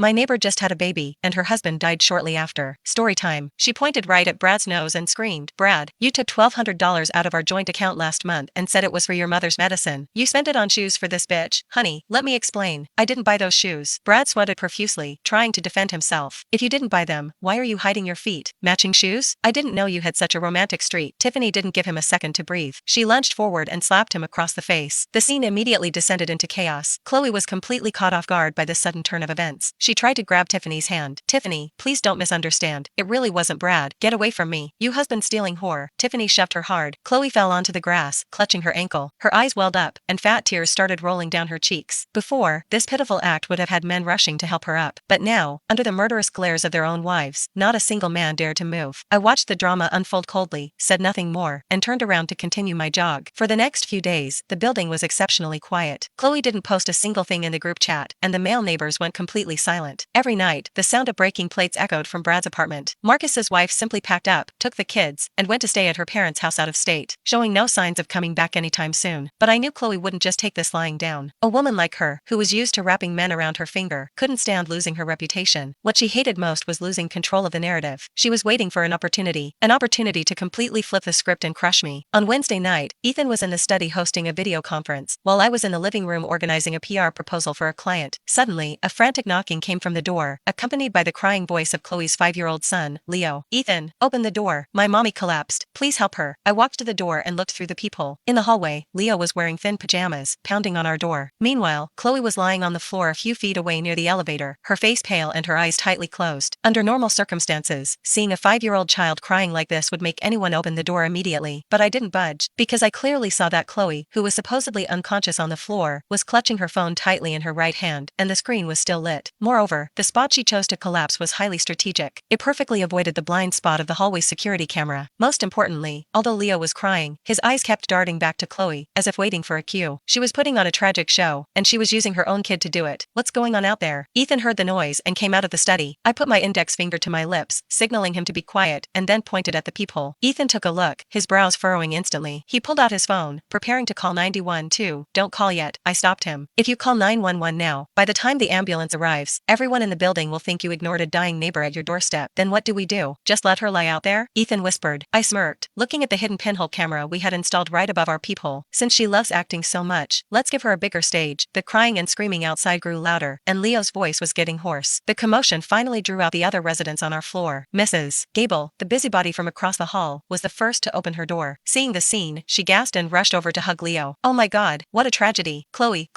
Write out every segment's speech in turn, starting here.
My neighbor just had a baby, and her husband died shortly after. Story time. She pointed right at Brad's nose and screamed, Brad, you took $1,200 out of our joint account last month and said it was for your mother's medicine. You spent it on shoes for this bitch. Honey, let me explain. I didn't buy those shoes. Brad sweated profusely, trying to defend himself. If you didn't buy them, why are you hiding your feet? Matching shoes? I didn't know you had such a romantic streak. Tiffany didn't give him a second to breathe. She lunged forward and slapped him across the face. The scene immediately descended into chaos. Chloe was completely caught off guard by this sudden turn of events. She tried to grab Tiffany's hand. Tiffany, please don't misunderstand. It really wasn't Brad. Get away from me. You husband-stealing whore. Tiffany shoved her hard. Chloe fell onto the grass, clutching her ankle. Her eyes welled up, and fat tears started rolling down her cheeks. Before, this pitiful act would have had men rushing to help her up. But now, under the murderous glares of their own wives, not a single man dared to move. I watched the drama unfold coldly, said nothing more, and turned around to continue my jog. For the next few days, the building was exceptionally quiet. Chloe didn't post a single thing in the group chat, and the male neighbors went completely silent. Every night, the sound of breaking plates echoed from Brad's apartment. Marcus's wife simply packed up, took the kids, and went to stay at her parents' house out of state, showing no signs of coming back anytime soon. But I knew Chloe wouldn't just take this lying down. A woman like her, who was used to wrapping men around her finger, couldn't stand losing her reputation. What she hated most was losing control of the narrative. She was waiting for an opportunity to completely flip the script and crush me. On Wednesday night, Ethan was in the study hosting a video conference, while I was in the living room organizing a PR proposal for a client. Suddenly, a frantic knocking came from the door, accompanied by the crying voice of Chloe's 5-year-old son, Leo. Ethan, open the door. My mommy collapsed. Please help her. I walked to the door and looked through the peephole. In the hallway, Leo was wearing thin pajamas, pounding on our door. Meanwhile, Chloe was lying on the floor a few feet away near the elevator, her face pale and her eyes tightly closed. Under normal circumstances, seeing a 5-year-old child crying like this would make anyone open the door immediately. But I didn't budge, because I clearly saw that Chloe, who was supposedly unconscious on the floor, was clutching her phone tightly in her right hand, and the screen was still lit. Moreover, the spot she chose to collapse was highly strategic. It perfectly avoided the blind spot of the hallway's security camera. Most importantly, although Leo was crying, his eyes kept darting back to Chloe, as if waiting for a cue. She was putting on a tragic show, and she was using her own kid to do it. What's going on out there? Ethan heard the noise and came out of the study. I put my index finger to my lips, signaling him to be quiet, and then pointed at the peephole. Ethan took a look, his brows furrowing instantly. He pulled out his phone, preparing to call 911. Don't call yet. I stopped him. If you call 911 now, by the time the ambulance arrives, everyone in the building will think you ignored a dying neighbor at your doorstep. Then what do we do? Just let her lie out there? Ethan whispered. I smirked, looking at the hidden pinhole camera we had installed right above our peephole. Since she loves acting so much, let's give her a bigger stage. The crying and screaming outside grew louder, and Leo's voice was getting hoarse. The commotion finally drew out the other residents on our floor. Mrs. Gable, the busybody from across the hall, was the first to open her door. Seeing the scene, she gasped and rushed over to hug Leo. Oh my God, what a tragedy. Chloe,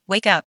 wake up.